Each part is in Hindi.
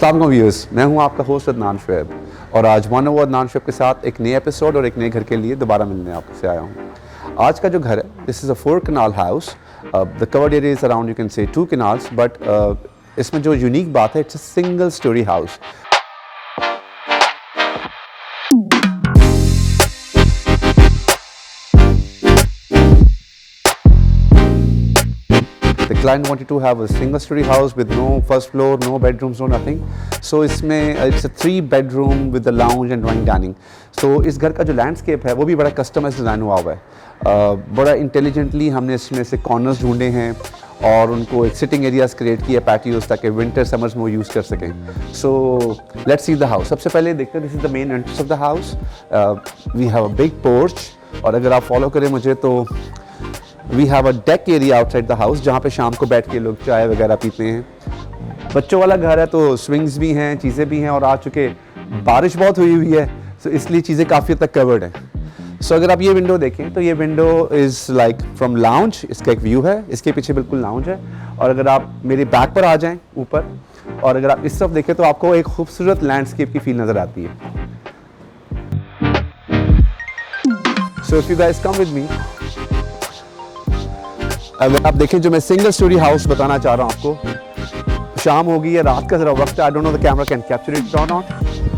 अस्सलाम वालेकुम व्यूअर्स, मैं हूं आपका होस्ट अदनान शुएब और आज वन ओवर अदनान शुएब के साथ एक नए एपिसोड और एक नए घर के लिए दोबारा मिलने आपसे आया हूं। आज का जो घर है, this is a 4 kanal house. The covered area is around you can say 2 kanals, but इसमें जो यूनिक बात है, it's a single storey house. The client wanted to have a single story house with no first floor, no bedrooms, no nothing. So इसमें it's a 3 bedroom with the lounge and drawing dining. So इस घर का जो लैंडस्केप है वो भी बड़ा कस्टमाइज डिज़ाइन हुआ हुआ है। बड़ा इंटेलिजेंटली हमने इसमें से कॉर्नर्स ढूंढे हैं और उनको एक सिटिंग एरियाज क्रिएट किया पैटियोज, ताकि विंटर समर्स में वो यूज़ कर सकें। So let's see the house. सबसे पहले देखते हैं, this is the main entrance of the house. We have a big porch, और अगर आप फॉलो करें मुझे तो we have a deck area outside the house, जहाँ पे शाम को बैठ के लोग चाय वगैरह पीते हैं। बच्चों वाला घर है तो स्विंग्स भी हैं, चीज़ें भी हैं, और आ चुके बारिश बहुत हुई है, तो इसलिए चीज़ें काफ़ी हद तक कवर्ड हैं। सो अगर आप ये विंडो देखें तो ये window is like from lounge, इसका एक व्यू है, इसके पीछे बिल्कुल लाउंज है। और अगर आप मेरे बैक पर आ जाएं ऊपर, और अगर आप इस तरफ देखें तो आपको एक खूबसूरत लैंडस्केप की फील नज़र आती है। So if you guys come with me, अगर आप देखें जो मैं सिंगल स्टोरी हाउस बताना चाह रहा हूँ आपको, शाम होगी या रात का ज़रा वक्त है, I don't know the camera can capture it और नॉट,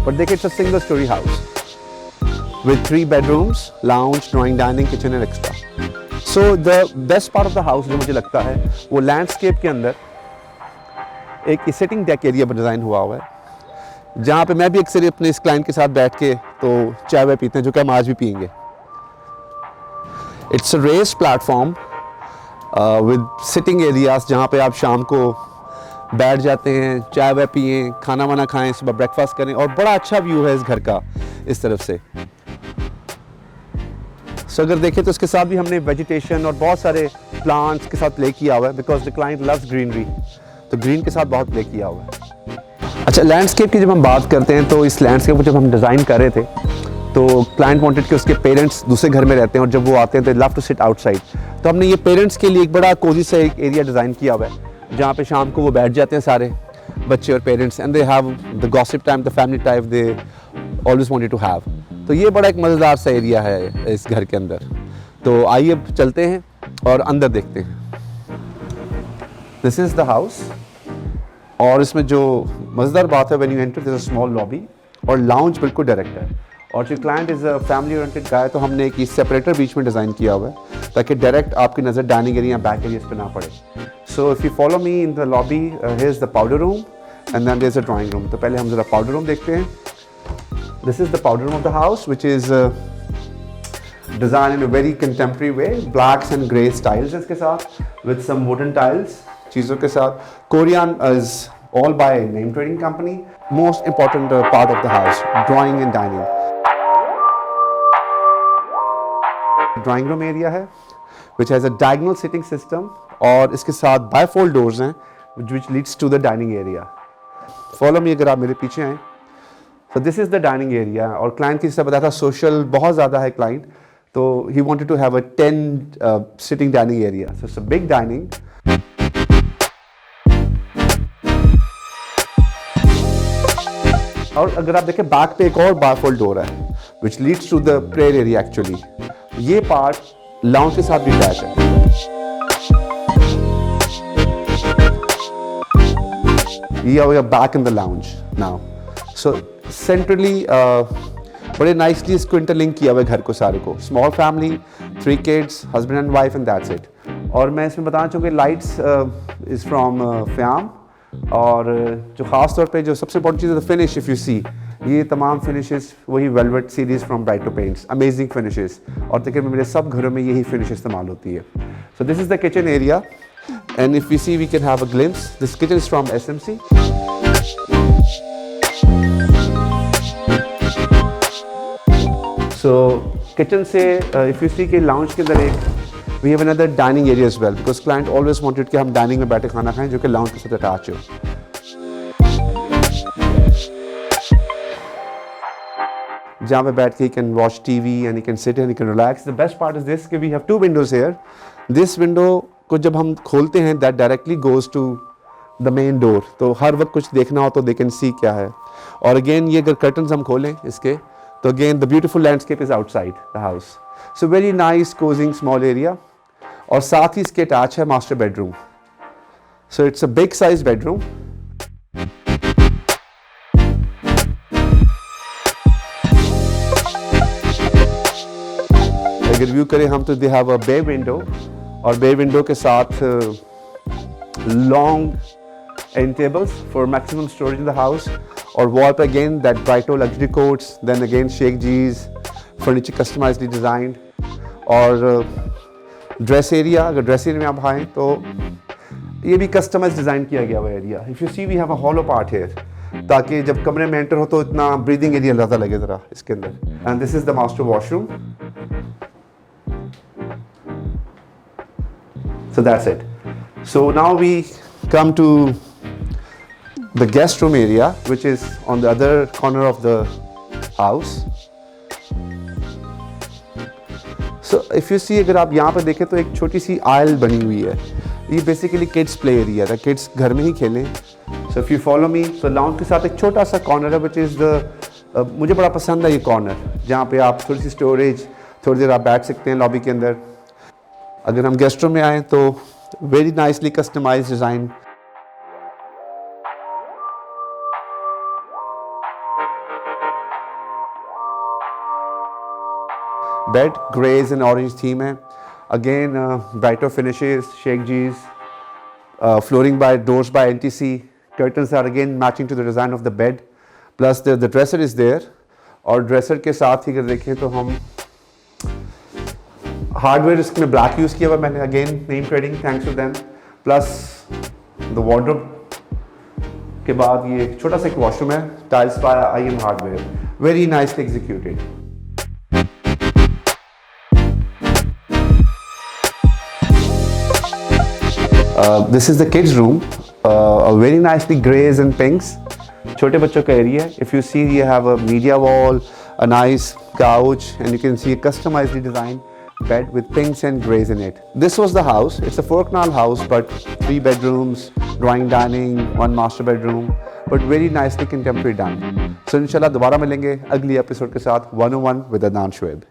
बट देखिए it's a single storey house with 3 bedrooms, lounge, drawing dining, kitchen and extra. So the best part of the house जो मुझे लगता है वो लैंडस्केप के अंदर एक सिटिंग डेक एरिया पर डिज़ाइन हुआ है, जहाँ पे मैं भी अक्सर अपने इस क्लाइंट के साथ बैठ के तो चाय वाय पीते हैं, जो कि हम आज भी पियेंगे। It's a raised platform with sitting areas, जहाँ पे आप शाम को बैठ जाते हैं, चाय वाय पिएँ, खाना वाना खाएं, सुबह ब्रेकफास्ट करें, और बड़ा अच्छा व्यू है इस घर का इस तरफ से। सो अगर देखें तो इसके साथ भी हमने वेजिटेशन और बहुत सारे प्लांट्स के साथ प्ले किया हुआ है, because the client loves greenery, तो ग्रीन के साथ बहुत प्ले किया हुआ है। अच्छा, लैंडस्केप की जब हम बात करते हैं तो इस लैंडस्केप को जब हम डिज़ाइन कर रहे थे तो क्लाइंट वांटेड कि उसके पेरेंट्स दूसरे घर में रहते हैं और जब वो आते हैं तो लव टू सिट आउटसाइड, तो हमने ये पेरेंट्स के लिए एक बड़ा कोजी सा एक एरिया डिज़ाइन किया हुआ है, जहाँ पे शाम को वो बैठ जाते हैं सारे बच्चे और parents, and they have the gossip time, the family time they always wanted to have. तो ये बड़ा एक मज़ेदार सा एरिया है इस घर के अंदर। तो आइए अब चलते हैं और अंदर देखते हैं। दिस इज़ द हाउस, और इसमें जो मज़ेदार बात है, when you enter this a small lobby, और लाउंज बिल्कुल डायरेक्ट है, और जो client is a family oriented guy, तो हमने एक सेपरेटर बीच में डिज़ाइन किया हुआ है ताकि डायरेक्ट आपकी नज़र डाइनिंग एरिया बैक एरियाज पे ना पड़े। So if you follow me in the lobby, here is the powder room and then there is a drawing room. तो पहले हम ज़रा पाउडर रूम देखते हैं। This is the powder room of the house, which is designed in a very contemporary way, blacks and grey styles इसके साथ, with some wooden tiles चीज़ों के साथ। Korean is all by name trading company. Most important part of the house, drawing and dining. Drawing room area है, which has a diagonal sitting system, और इसके साथ bifold doors हैं, which leads to the dining area. Follow me अगर आप मेरे पीछे आएँ। So this is the dining area, और क्लाइंट की जैसे बताया था सोशल बहुत ज़्यादा है क्लाइंट, तो he wanted to have a 10 sitting dining area, so it's a big dining. और अगर आप देखें बैक पे एक और बारफोल्ड डोर है which leads to the prayer area actually. ये पार्ट लाउंज के साथ भी अटैच है। We are back in the lounge now. So centrally बड़े नाइसली इसको इंटरलिंक किया हुआ है घर को सारे को। Small family, 3 kids, husband and wife, and that's it. और मैं इसमें बताना चाहूँगा लाइट्स इज़ फ्रॉम फ्याम, और जो ख़ास तौर पे जो सबसे इंपॉर्टेंट चीज़ है the finish. If you see, ये तमाम फिनिशेस वही velvet series from Brighto paints, amazing finishes, और तकरीबन मेरे सब घरों में यही फिनिश इस्तेमाल होती है। So this is the kitchen area, and if you see we can have a glimpse. This kitchen is from SMC. So kitchen से if you see कि lounge के अंदर एक we have another dining area as well, because client always wanted कि हम dining में बैठे खाना खाएं, जो कि lounge के साथ attach हो। जहाँ पे बैठ के you can watch TV and you can sit and you can relax. The best part is this कि we have 2 windows here. This window को जब हम खोलते हैं that directly goes to the main door, तो हर वक्त कुछ देखना हो तो दे कैन सी क्या है। और अगेन ये अगर कर्टन्स हम खोलें इसके, तो again the beautiful landscape is outside the house. So very nice causing small area. और साथ ही इसके अटैच है master bedroom. So it's a big size bedroom. अगर व्यू करें हम तो they have a bay window, और बे विंडो के साथ long end tables for maximum storage in the house. और वॉल पे again that Brighto luxury coats, then again Sheikh जीज फर्नीचर कस्टमाइजली डिजाइंड। और ड्रेस एरिया, अगर ड्रेस एरिया में आप आएँ तो ये भी कस्टमाइज डिज़ाइन किया गया हुआ area. If you see we have a hollow part here, ताकि जब कमरे में एंटर हो तो इतना ब्रीदिंग एरिया ज़्यादा लगे ज़रा इसके अंदर। And this is the master washroom. So that's it. So now we come to the guest room area, which is on the other corner of the house. So if you see, अगर आप यहाँ पर देखें तो एक छोटी सी आयल बनी हुई है। ये बेसिकली किड्स प्ले एरिया है, किड्स घर में ही खेलें। So if you follow me, तो लाउंज के साथ एक छोटा सा कॉर्नर है, which is the मुझे बड़ा पसंद है ये कॉर्नर, जहाँ पे आप थोड़ी सी स्टोरेज, थोड़ी देर आप बैठ सकते हैं लॉबी के अंदर। अगर हम गेस्ट रूम में आए तो very nicely customized design. Bed greys and orange theme है। अगेन ब्राइटो फिनिशेस, शेख जीज, flooring by doors by NTC, curtains are again matching to the design of the bed, plus the dresser is there. और ड्रेसर के साथ ही अगर देखें तो हम हार्डवेयर इसमें ब्लैक यूज़ किया हुआ मैंने, again name trading, thanks to them. Plus the wardrobe के बाद ये छोटा सा एक वॉशरूम है, tiles by IM hardware, very nicely executed. This is the kids room, very nicely greys and pinks, छोटे बच्चों का area. If you see you have a media wall, a nice couch, and you can see a customizedly designed bed with pinks and grays in it. This was the house. It's a 4 canal house, but 3 bedrooms, drawing dining, 1 master bedroom, but very nicely contemporary done. So inshallah दोबारा मिलेंगे अगली एपिसोड के साथ 101 with Adnan Shoaib.